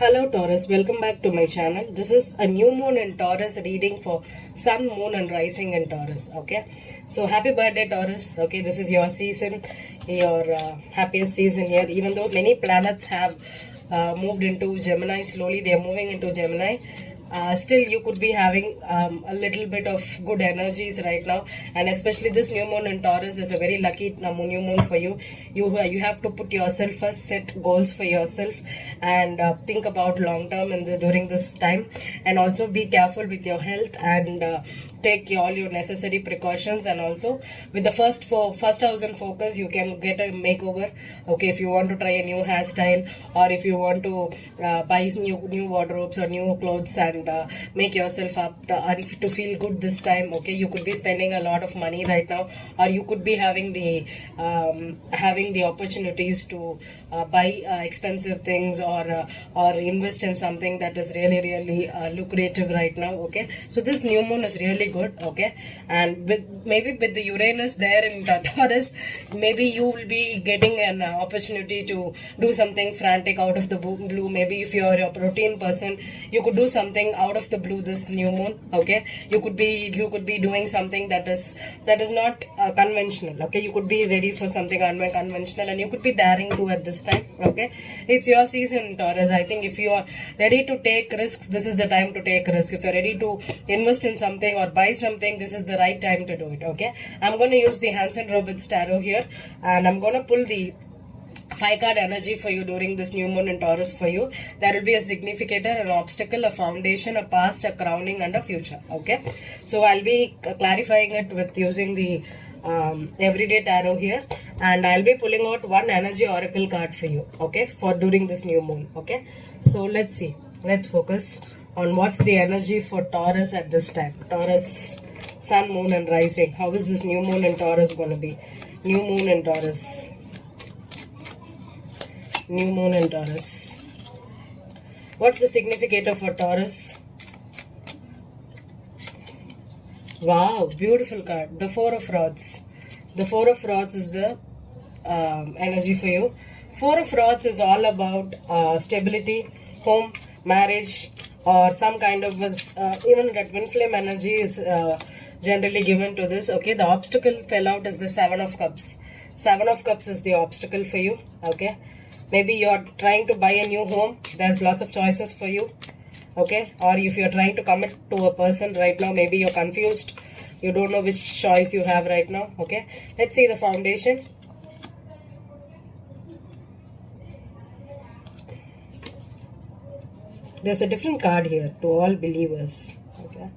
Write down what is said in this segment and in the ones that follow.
Hello Taurus, welcome back to my channel. This is a new moon in Taurus reading for sun, moon and rising in Taurus. Okay, so happy birthday Taurus. Okay, this is your season, your happiest season here. Even though many planets have moved into Gemini slowly, they are moving into Gemini. Still you could be having a little bit of good energies right now, and especially this new moon in Taurus is a very lucky new moon for you. You have to put yourself first, set goals for yourself, and think about long term in this during this time, and also be careful with your health and take all your necessary precautions. And also with the first house in focus, you can get a makeover. Okay, if you want to try a new hairstyle, or if you want to buy new wardrobes or new clothes and make yourself up to feel good this time. Okay, you could be spending a lot of money right now, or you could be having the opportunities to buy expensive things, or invest in something that is really lucrative right now. Okay, so this new moon is really good. Okay, and maybe with the Uranus there in Taurus, maybe you will be getting an opportunity to do something frantic out of the blue. Maybe if you are a routine person, you could do something out of the blue this new moon. Okay, you could be doing something that is not conventional. Okay, you could be ready for something unconventional, and you could be daring to at this time. Okay, it's your season Taurus. I think if you are ready to take risks, this is the time to take risk. If you're ready to invest in something or buy something, this is the right time to do it. Okay, I'm going to use the Hanson Roberts tarot here, and I'm going to pull the 5 card energy for you during this new moon in Taurus for you. There will be a significator, an obstacle, a foundation, a past, a crowning and a future. Okay, so I'll be clarifying it with using the everyday tarot here, and I'll be pulling out one energy oracle card for you. Okay, for during this new moon. Okay, so let's see, let's focus on what's the energy for Taurus at this time. Taurus, sun, moon and rising. How is this new moon in Taurus going to be? New moon in Taurus. New moon in Taurus. What's the significator for Taurus? Wow, beautiful card. The Four of Rods. The Four of Rods is the energy for you. Four of Rods is all about stability, home, marriage, or some kind of even that twin flame energy is generally given to this. Okay, the obstacle fell out is the Seven of Cups. Seven of Cups is the obstacle for you. Okay, maybe you're trying to buy a new home. There's lots of choices for you. Okay, or if you're trying to commit to a person right now, maybe you're confused, you don't know which choice you have right now. Okay, let's see the foundation. There's a different card here to all believers. Okay,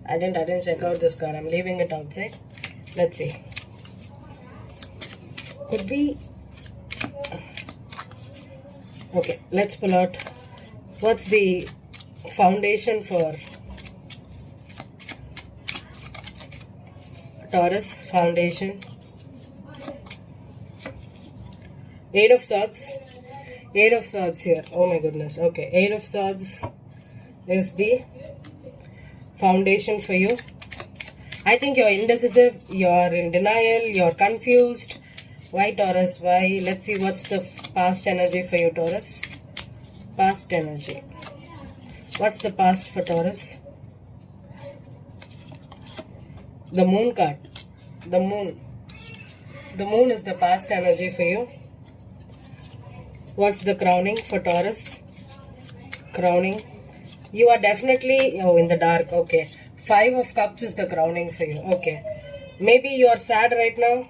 I didn't check out this card. I'm leaving it outside. Let's see. Could be. Okay, let's pull out what's the foundation for Taurus. Foundation. Eight of Swords. Eight of Swords here. Oh my goodness. Okay, Eight of Swords is the foundation for you. I think you're indecisive, you're in denial, you're confused. Why Taurus? Why? Let's see what's the past energy for you, Taurus. Past energy. What's the past for Taurus? The Moon card. The Moon. The Moon is the past energy for you. What's the crowning for Taurus? Crowning. You are definitely in the dark. Okay. Five of Cups is the crowning for you. Okay. Maybe you are sad right now.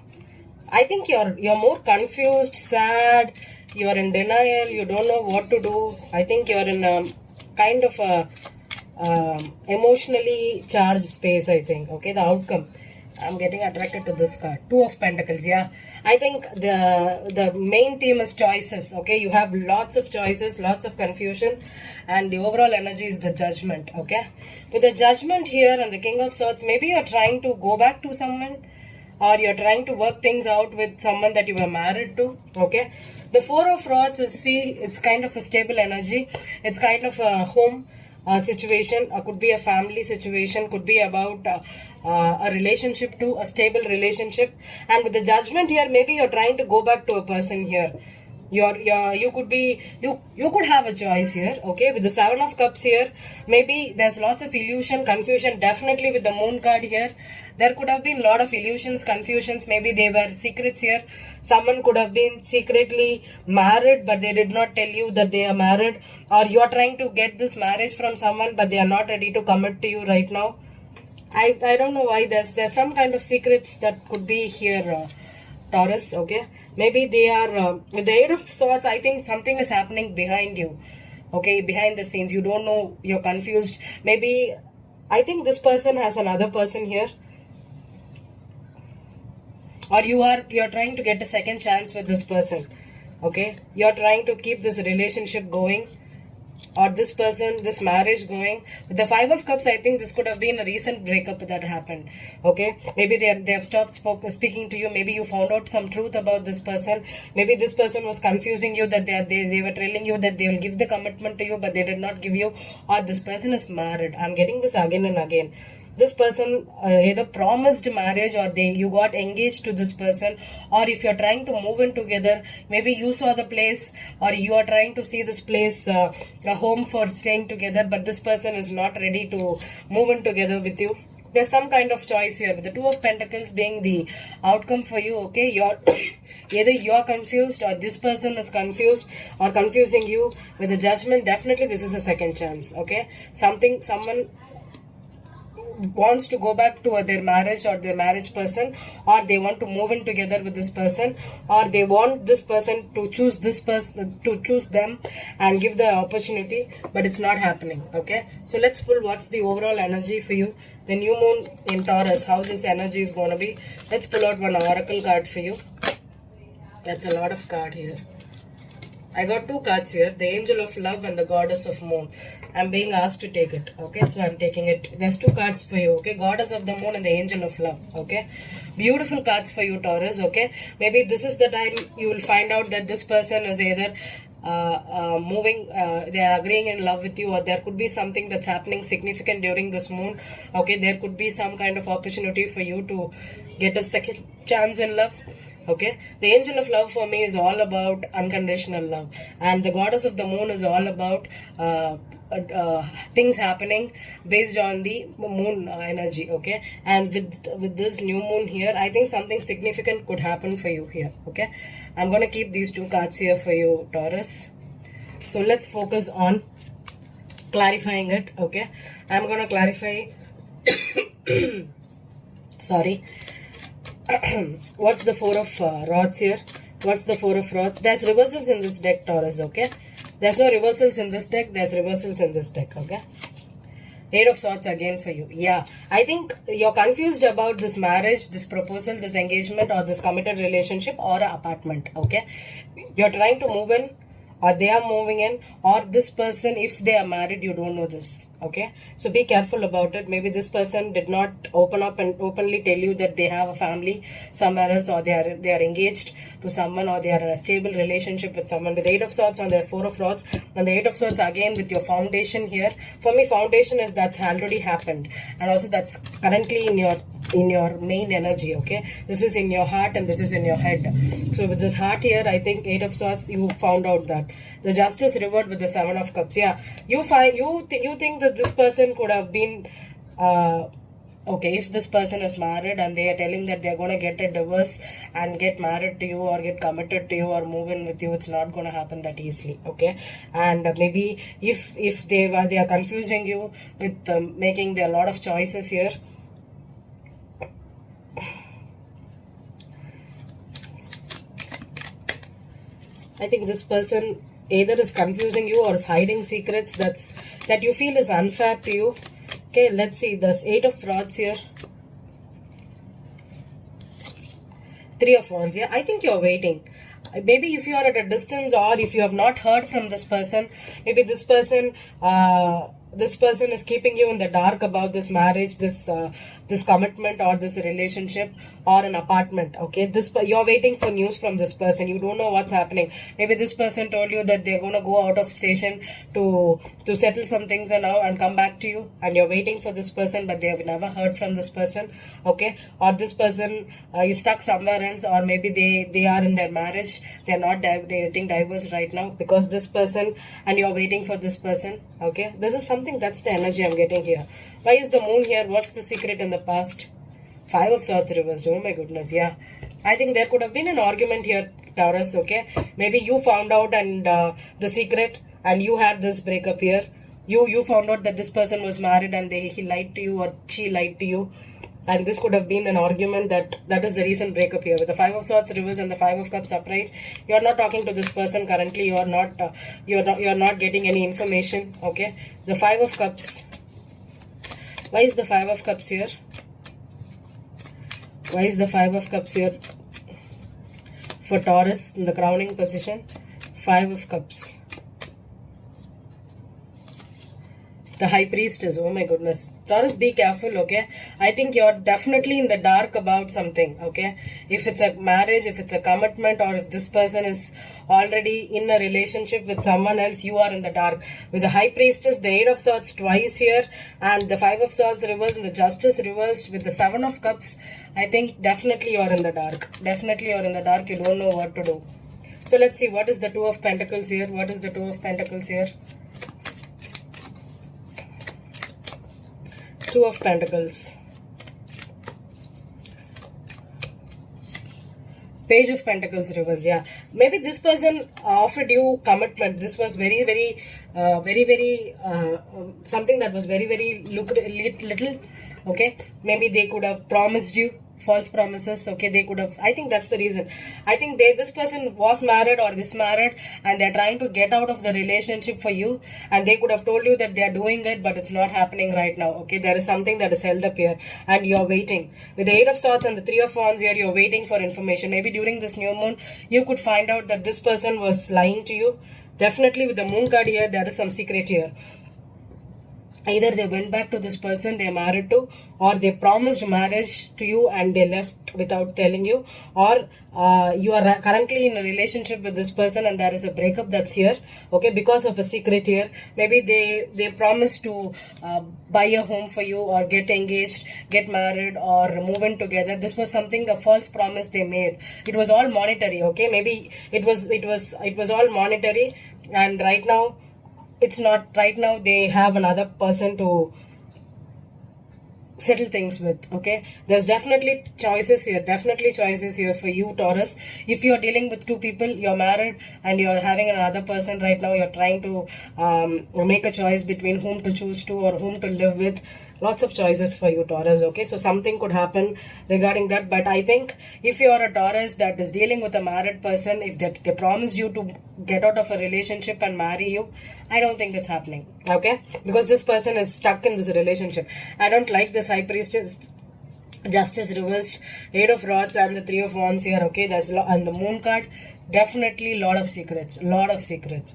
I think you're more confused, sad, you're in denial, you don't know what to do. I think you're in a kind of a emotionally charged space, I think. Okay, the outcome. I'm getting attracted to this card. Two of Pentacles, yeah. I think the main theme is choices. Okay, you have lots of choices, lots of confusion, and the overall energy is the Judgment. Okay, with the Judgment here and the King of Swords, maybe you're trying to go back to someone, or you're trying to work things out with someone that you were married to. Okay, the Four of Rods is, see, it's kind of a stable energy. It's kind of a home situation, could be a family situation, could be about a relationship too, a stable relationship. And with the Judgment here, maybe you're trying to go back to a person here. You could be, you could have a choice here, okay? With the Seven of Cups here, maybe there's lots of illusion, confusion. Definitely with the Moon card here, there could have been a lot of illusions, confusions. Maybe they were secrets here. Someone could have been secretly married, but they did not tell you that they are married, or you are trying to get this marriage from someone, but they are not ready to commit to you right now. I don't know why there's some kind of secrets that could be here, Taurus, okay? Maybe they are, with the Eight of Swords, I think something is happening behind you, okay? Behind the scenes, you don't know, you're confused. Maybe, I think this person has another person here. Or you're trying to get a second chance with this person, okay? You're trying to keep this relationship going, or this person, this marriage going. With the Five of Cups, I think this could have been a recent breakup that happened, okay? Maybe they have stopped speaking to you. Maybe you found out some truth about this person. Maybe this person was confusing you, that they were telling you that they will give the commitment to you, but they did not give you. Or this person is married. I'm getting this again and again. This person either promised marriage, or you got engaged to this person, or if you're trying to move in together, maybe you saw the place, or you are trying to see this place, a home for staying together, but this person is not ready to move in together with you. There's some kind of choice here, with the Two of Pentacles being the outcome for you, okay? You're either you're confused, or this person is confused or confusing you. With the Judgment, definitely this is a second chance, okay? Someone wants to go back to their marriage or their marriage person, or they want to move in together with this person, or they want this person to choose this person, to choose them and give the opportunity, but it's not happening, okay? So let's pull what's the overall energy for you, the new moon in Taurus, how this energy is going to be. Let's pull out one oracle card for you. That's a lot of card here. I got two cards here, the Angel of Love and the Goddess of Moon. I'm being asked to take it, okay? So I'm taking it. There's two cards for you, okay? Goddess of the Moon and the Angel of Love, okay? Beautiful cards for you, Taurus, okay? Maybe this is the time you will find out that this person is either they are agreeing in love with you, or there could be something that's happening significant during this moon, okay? There could be some kind of opportunity for you to get a second chance in love. Okay, the Angel of Love for me is all about unconditional love, and the Goddess of the Moon is all about things happening based on the moon energy, okay? And with this new moon here, I think something significant could happen for you here, okay? I'm going to keep these two cards here for you, Taurus. So let's focus on clarifying it, okay? I'm going to clarify sorry. What's the Four of Rods here? What's the Four of Rods? There's reversals in this deck, Taurus, okay? There's no reversals in this deck. There's reversals in this deck, okay? Eight of Swords again for you. Yeah, I think you're confused about this marriage, this proposal, this engagement, or this committed relationship, or an apartment, okay? You're trying to move in, or they are moving in, or this person, if they are married, you don't know this, okay? So be careful about it. Maybe this person did not open up and openly tell you that they have a family somewhere else, or they are engaged to someone, or they are in a stable relationship with someone. With Eight of Swords on their Four of Rods, and the Eight of Swords again with your foundation here. For me, foundation is that's already happened, and also that's currently in your main energy, okay? This is in your heart and this is in your head. So with this heart here, I think Eight of Swords, you found out that the Justice reward with the Seven of Cups. Yeah, you think that this person could have been okay, if this person is married and they are telling that they're going to get a divorce and get married to you, or get committed to you, or move in with you, it's not going to happen that easily, okay? And maybe if they are confusing you with making there a lot of choices here. I think this person either is confusing you or is hiding secrets that you feel is unfair to you. Okay, let's see. There's Eight of Rods here. Three of Wands. Yeah, I think you're waiting. Maybe if you are at a distance, or if you have not heard from this person, maybe this person this person is keeping you in the dark about this marriage, this commitment, or this relationship, or an apartment. Okay, you're waiting for news from this person. You don't know what's happening. Maybe this person told you that they're gonna go out of station to settle some things and come back to you, and you're waiting for this person, but they have never heard from this person. Okay, or this person is stuck somewhere else, or maybe they are in their marriage, they're not getting divorced right now because this person, and you're waiting for this person. Okay, this is something, that's the energy I'm getting here. Why is the moon here? What's the secret in the past? 5 of Swords reversed. Oh my goodness, yeah. I think there could have been an argument here, Taurus. Okay, maybe you found out and the secret, and you had this breakup here. You found out that this person was married, and he lied to you, or she lied to you, and this could have been an argument that is the recent breakup here. With the 5 of Swords reverse and the 5 of Cups upright, you're not talking to this person currently. You're not getting any information. Okay, the 5 of Cups. Why is the 5 of Cups here? Why is the 5 of Cups here for Taurus in the crowning position? 5 of Cups. The High Priestess. Oh my goodness. Taurus, be careful, okay? I think you're definitely in the dark about something, okay? If it's a marriage, if it's a commitment, or if this person is already in a relationship with someone else, you are in the dark. With the High Priestess, the 8 of Swords twice here, and the 5 of Swords reversed, and the Justice reversed with the 7 of Cups, I think definitely you're in the dark. Definitely you're in the dark. You don't know what to do. So let's see, what is the 2 of Pentacles here? What is the 2 of Pentacles here? 2 of Pentacles. Page of Pentacles reverse. Yeah, maybe this person offered you commitment. This was very something that was very little. Okay, maybe they could have promised you false promises. Okay, they could have, I think that's the reason. I think this person was married or this married, and they're trying to get out of the relationship for you, and they could have told you that they're doing it, but it's not happening right now. Okay, there is something that is held up here, and you're waiting. With the 8 of Swords and the 3 of Wands here, you're waiting for information. Maybe during this new moon you could find out that this person was lying to you. Definitely with the Moon card here, there is some secret here. Either they went back to this person they're married to, or they promised marriage to you and they left without telling you, or you are currently in a relationship with this person and there is a breakup that's here, okay, because of a secret here. Maybe they promised to buy a home for you, or get engaged, get married, or move in together. This was something, a false promise they made. It was all monetary, okay? Maybe it was all monetary, and right now it's not. Right now they have another person to settle things with. Okay, there's definitely choices here for you, Taurus. If you're dealing with two people, you're married and you're having another person right now, you're trying to make a choice between whom to choose to or whom to live with. Lots of choices for you, Taurus. Okay, so something could happen regarding that. But I think if you're a Taurus that is dealing with a married person, if they promised you to get out of a relationship and marry you, I don't think it's happening. Okay, because this person is stuck in this relationship. I don't like this High Priestess, Justice reversed, 8 of Rods, and the 3 of Wands here. Okay, there's and the Moon card. Definitely lot of secrets.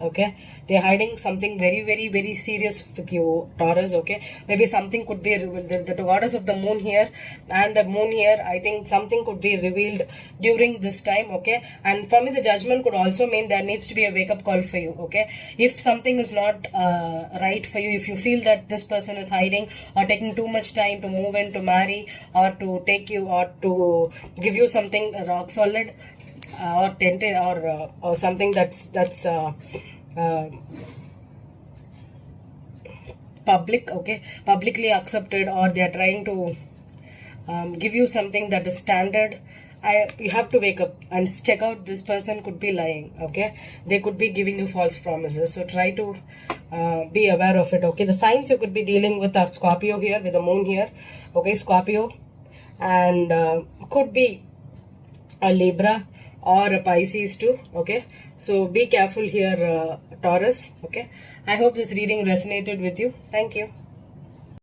Okay, they're hiding something very serious with you, Taurus. Okay, maybe something could be revealed. The goddess of the moon here and the moon here, I think something could be revealed during this time. Okay, and for me the judgment could also mean there needs to be a wake-up call for you. Okay, if something is not right for you, if you feel that this person is hiding or taking too much time to move in, to marry, or to take you, or to give you something rock solid, or tented, or something that's public, okay, publicly accepted, or they are trying to give you something that is standard, you have to wake up and check out. This person could be lying. Okay, they could be giving you false promises, so try to be aware of it. Okay, the signs you could be dealing with are Scorpio here with the moon here. Okay, Scorpio, and could be a Libra or a Pisces too. Okay, so be careful here, Taurus. Okay, I hope this reading resonated with you. Thank you.